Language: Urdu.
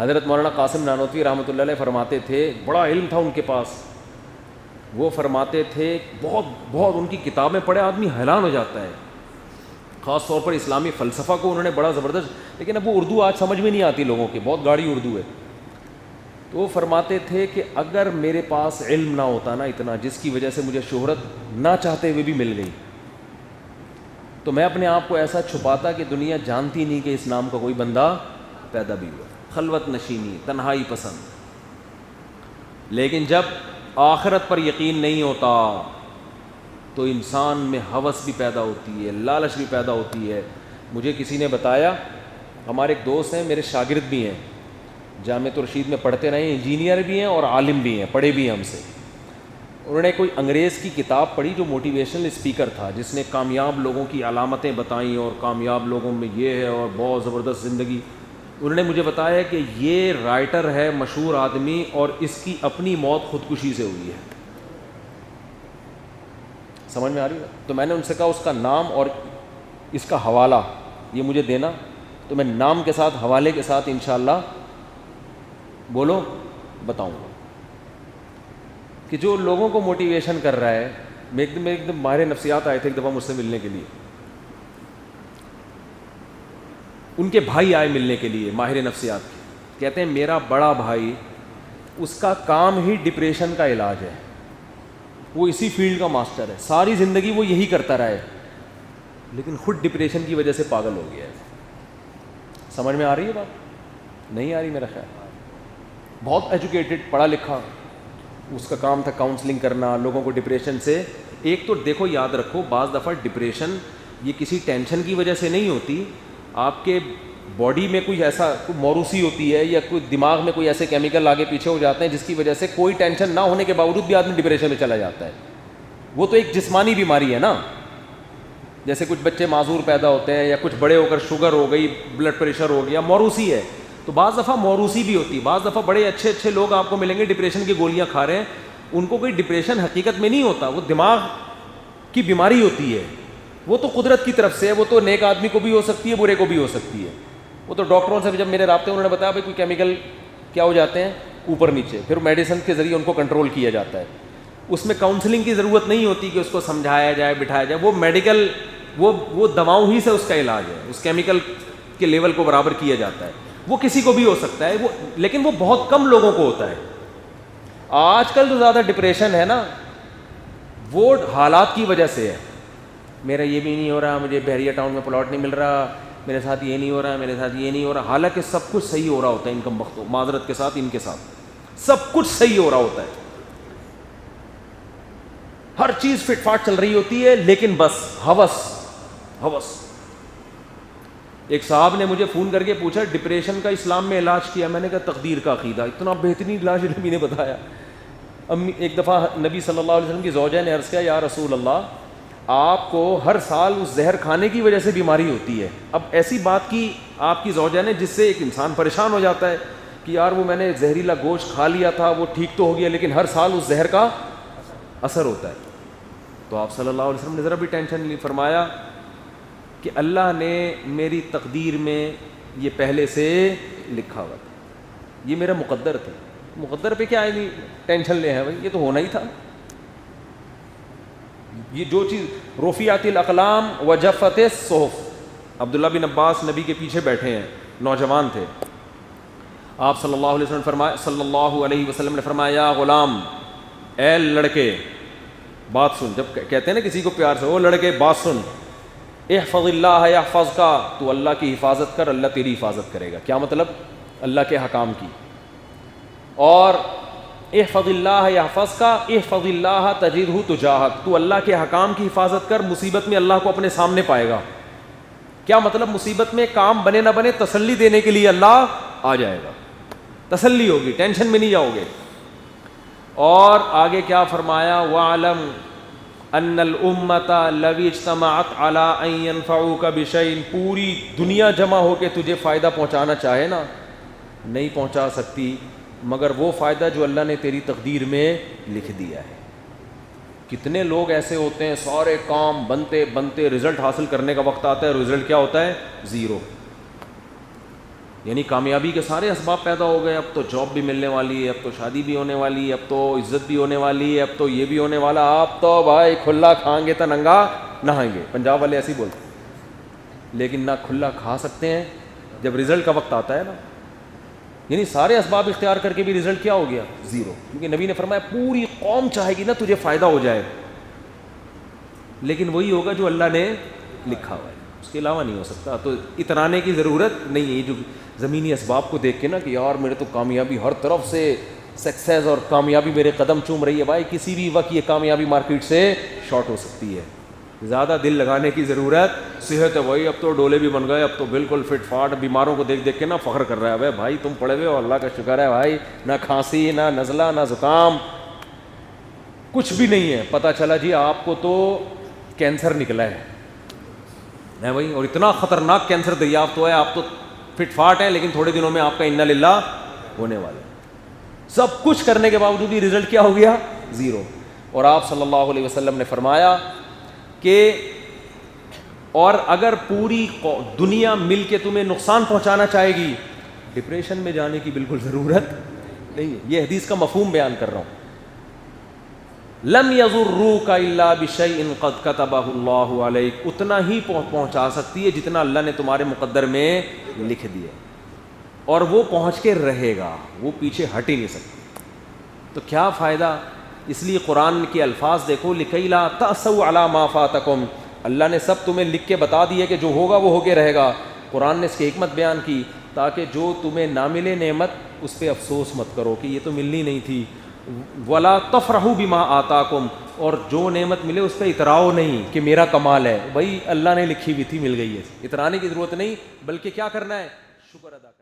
حضرت مولانا قاسم نانوتوی رحمۃ اللہ علیہ فرماتے تھے, بڑا علم تھا ان کے پاس, وہ فرماتے تھے بہت بہت ان کی کتابیں پڑھے آدمی حیران ہو جاتا ہے, خاص طور پر اسلامی فلسفہ کو انہوں نے بڑا زبردست, لیکن اب وہ اردو آج سمجھ میں نہیں آتی لوگوں کی, بہت گاڑی اردو ہے. تو وہ فرماتے تھے کہ اگر میرے پاس علم نہ ہوتا نا اتنا, جس کی وجہ سے مجھے شہرت نہ چاہتے ہوئے بھی مل گئی, تو میں اپنے آپ کو ایسا چھپاتا کہ دنیا جانتی نہیں کہ اس نام کا کوئی بندہ پیدا بھی ہوا. خلوت نشینی, تنہائی پسند. لیکن جب آخرت پر یقین نہیں ہوتا تو انسان میں ہوس بھی پیدا ہوتی ہے, لالچ بھی پیدا ہوتی ہے. مجھے کسی نے بتایا, ہمارے ایک دوست ہیں, میرے شاگرد بھی ہیں, جامعۃ الرشید میں پڑھتے رہے, انجینئر بھی ہیں اور عالم بھی ہیں, پڑھے بھی ہیں ہم سے. انہوں نے کوئی انگریز کی کتاب پڑھی جو موٹیویشنل اسپیکر تھا, جس نے کامیاب لوگوں کی علامتیں بتائیں اور کامیاب لوگوں میں یہ ہے اور بہت زبردست زندگی. انہوں نے مجھے بتایا کہ یہ رائٹر ہے مشہور آدمی اور اس کی اپنی موت خودکشی سے ہوئی ہے. سمجھ میں آ رہی ہے؟ تو میں نے ان سے کہا اس کا نام اور اس کا حوالہ یہ مجھے دینا, تو میں نام کے ساتھ حوالے کے ساتھ انشاءاللہ بولو بتاؤں گا کہ جو لوگوں کو موٹیویشن کر رہا ہے. ایک دم ماہر نفسیات آئے تھے ایک دفعہ مجھ سے ملنے کے لیے, ان کے بھائی آئے ملنے کے لیے ماہر نفسیات کے, کہتے ہیں میرا بڑا بھائی, اس کا کام ہی ڈپریشن کا علاج ہے, وہ اسی فیلڈ کا ماسٹر ہے, ساری زندگی وہ یہی کرتا رہا ہے, لیکن خود ڈپریشن کی وجہ سے پاگل ہو گیا ہے. سمجھ میں آ رہی ہے بات؟ نہیں آ رہی میرا خیال. بہت ایجوکیٹڈ, پڑھا لکھا, اس کا کام تھا کاؤنسلنگ کرنا لوگوں کو ڈپریشن سے. ایک تو دیکھو یاد رکھو, بعض دفعہ ڈپریشن یہ کسی ٹینشن کی وجہ سے نہیں ہوتی, آپ کے باڈی میں کوئی ایسا موروثی ہوتی ہے یا کوئی دماغ میں کوئی ایسے کیمیکل آگے پیچھے ہو جاتے ہیں جس کی وجہ سے کوئی ٹینشن نہ ہونے کے باوجود بھی آدمی ڈپریشن میں چلا جاتا ہے. وہ تو ایک جسمانی بیماری ہے نا, جیسے کچھ بچے معذور پیدا ہوتے ہیں یا کچھ بڑے ہو کر شوگر ہو گئی, بلڈ پریشر ہو گیا, موروثی ہے. تو بعض دفعہ موروثی بھی ہوتی ہے. بعض دفعہ بڑے اچھے اچھے لوگ آپ کو ملیں گے ڈپریشن کی گولیاں کھا رہے ہیں, ان کو کوئی ڈپریشن حقیقت میں نہیں ہوتا, وہ دماغ کی بیماری ہوتی ہے. وہ تو قدرت کی طرف سے ہے, وہ تو نیک آدمی کو بھی ہو سکتی ہے, برے کو بھی ہو سکتی ہے. وہ تو ڈاکٹروں سے جب میرے رابطے انہوں نے بتایا بھائی کوئی کیمیکل کیا ہو جاتے ہیں اوپر نیچے, پھر میڈیسن کے ذریعے ان کو کنٹرول کیا جاتا ہے. اس میں کاؤنسلنگ کی ضرورت نہیں ہوتی کہ اس کو سمجھایا جائے بٹھایا جائے, وہ میڈیکل وہ دواؤں ہی سے اس کا علاج ہے, اس کیمیکل کے لیول کو برابر کیا جاتا ہے. وہ کسی کو بھی ہو سکتا ہے, وہ لیکن وہ بہت کم لوگوں کو ہوتا ہے. آج کل جو زیادہ ڈپریشن ہے نا وہ حالات کی وجہ سے ہے. میرا یہ بھی نہیں ہو رہا, مجھے بحریہ ٹاؤن میں پلاٹ نہیں مل رہا, میرے ساتھ یہ نہیں ہو رہا, میرے ساتھ یہ نہیں ہو رہا. حالانکہ سب کچھ صحیح ہو رہا ہوتا ہے ان کم بختوں, معذرت کے ساتھ ان کے ساتھ سب کچھ صحیح ہو رہا ہوتا ہے, ہر چیز فٹ فاٹ چل رہی ہوتی ہے, لیکن بس ہوس. ایک صاحب نے مجھے فون کر کے پوچھا ڈپریشن کا اسلام میں علاج کیا. میں نے کہا تقدیر کا عقیدہ, اتنا بہترین علاج نبی نے بتایا. ایک دفعہ نبی صلی اللہ علیہ وسلم کی زوجہ نے عرض کیا یا رسول اللہ, آپ کو ہر سال اس زہر کھانے کی وجہ سے بیماری ہوتی ہے. اب ایسی بات کی آپ کی زوجہ نے جس سے ایک انسان پریشان ہو جاتا ہے کہ یار وہ میں نے زہریلا گوشت کھا لیا تھا, وہ ٹھیک تو ہو گیا, لیکن ہر سال اس زہر کا اثر ہوتا ہے. تو آپ صلی اللہ علیہ وسلم نے ذرا بھی ٹینشن نہیں, فرمایا کہ اللہ نے میری تقدیر میں یہ پہلے سے لکھا ہوا تھا, یہ میرا مقدر تھا. مقدر پہ کیا ہے ٹینشن لے ہیں بھائی, یہ تو ہونا ہی تھا. یہ جو چیز رفعت الاقلام وجفت الصحف, عبداللہ بن عباس نبی کے پیچھے بیٹھے ہیں, نوجوان تھے. آپ صلی اللہ علیہ وسلم نے فرمایا یا غلام, اے لڑکے بات سن. جب کہتے ہیں نا کسی کو پیار سے, او لڑکے بات سن, احفظ اللہ یحفظ کا, تو اللہ کی حفاظت کر, اللہ تیری حفاظت کرے گا. کیا مطلب؟ اللہ کے حکام کی. اور احفظ اللہ یحفظ کا, احفظ اللہ تجدہ تجاہک, تو اللہ کے حکام کی حفاظت کر, مصیبت میں اللہ کو اپنے سامنے پائے گا. کیا مطلب؟ مصیبت میں کام بنے نہ بنے تسلی دینے کے لیے اللہ آ جائے گا, تسلی ہوگی, ٹینشن میں نہیں جاؤ گے. اور آگے کیا فرمایا, وَاعْلَمْ أَنَّ الْأُمَّةَ لَوِ اجْتَمَعَتْ عَلَىٰ أَن يَنفَعُوكَ بِشَيْءٍ, پوری دنیا جمع ہو کے تجھے فائدہ پہنچانا چاہے نا, نہیں پہنچا سکتی مگر وہ فائدہ جو اللہ نے تیری تقدیر میں لکھ دیا ہے. کتنے لوگ ایسے ہوتے ہیں سارے کام بنتے بنتے رزلٹ حاصل کرنے کا وقت آتا ہے, رزلٹ کیا ہوتا ہے؟ زیرو. یعنی کامیابی کے سارے اسباب پیدا ہو گئے, اب تو جاب بھی ملنے والی ہے, اب تو شادی بھی ہونے والی ہے, اب تو عزت بھی ہونے والی ہے, اب تو یہ بھی ہونے والا, آپ تو بھائی کھلا کھائیں گے تو ننگا نہائیں گے, پنجاب والے ایسے ہی بولتے ہیں. لیکن نہ کھلا کھا سکتے ہیں جب رزلٹ کا وقت آتا ہے نا, یعنی سارے اسباب اختیار کر کے بھی رزلٹ کیا ہو گیا؟ زیرو. کیونکہ نبی نے فرمایا پوری قوم چاہے گی نا تجھے فائدہ ہو جائے, لیکن وہی ہوگا جو اللہ نے لکھا ہوا ہے, اس کے علاوہ نہیں ہو سکتا. تو اترانے کی ضرورت نہیں ہے جو زمینی اسباب کو دیکھ کے نا کہ یار میرے تو کامیابی ہر طرف سے سکسیز اور کامیابی میرے قدم چوم رہی ہے. بھائی کسی بھی وقت یہ کامیابی مارکیٹ سے شارٹ ہو سکتی ہے. زیادہ دل لگانے کی ضرورت, صحت ہے بھائی اب تو ڈولے بھی بن گئے, اب تو بالکل فٹ فاٹ, بیماروں کو دیکھ دیکھ کے نا فخر کر رہا ہے بھائی تم پڑے ہوئے ہو, اللہ کا شکر ہے بھائی, نہ کھانسی نہ نزلہ نہ زکام کچھ بھی نہیں ہے. پتہ چلا جی آپ کو تو کینسر نکلا ہے بھائی, اور اتنا خطرناک کینسر دریافت ہوا ہے, آپ تو فٹ فاٹ ہیں لیکن تھوڑے دنوں میں آپ کا انا للہ ہونے والا ہے. سب کچھ کرنے کے باوجود بھی رزلٹ کیا ہو گیا؟ زیرو. اور آپ صلی اللہ علیہ وسلم نے فرمایا کہ اور اگر پوری دنیا مل کے تمہیں نقصان پہنچانا چاہے گی, ڈپریشن میں جانے کی بالکل ضرورت نہیں ہے. یہ حدیث کا مفہوم بیان کر رہا ہوں. لم یضروک الا بشیء قد کتبہ اللہ علیک, اتنا ہی پہنچا سکتی ہے جتنا اللہ نے تمہارے مقدر میں لکھ دیا, اور وہ پہنچ کے رہے گا, وہ پیچھے ہٹ ہی نہیں سکتی. تو کیا فائدہ؟ اس لیے قرآن کے الفاظ دیکھو, لکی لا تأسوا علی ما فاتکم, اللہ نے سب تمہیں لکھ کے بتا دیا کہ جو ہوگا وہ ہو کے رہے گا. قرآن نے اس کی حکمت بیان کی تاکہ جو تمہیں نہ ملے نعمت اس پہ افسوس مت کرو کہ یہ تو ملنی نہیں تھی. ولا تفرحوا بما آتاکم, اور جو نعمت ملے اس پہ اتراؤ نہیں کہ میرا کمال ہے, بھائی اللہ نے لکھی ہوئی تھی مل گئی ہے. اترانے کی ضرورت نہیں, بلکہ کیا کرنا ہے؟ شکر ادا کرنا.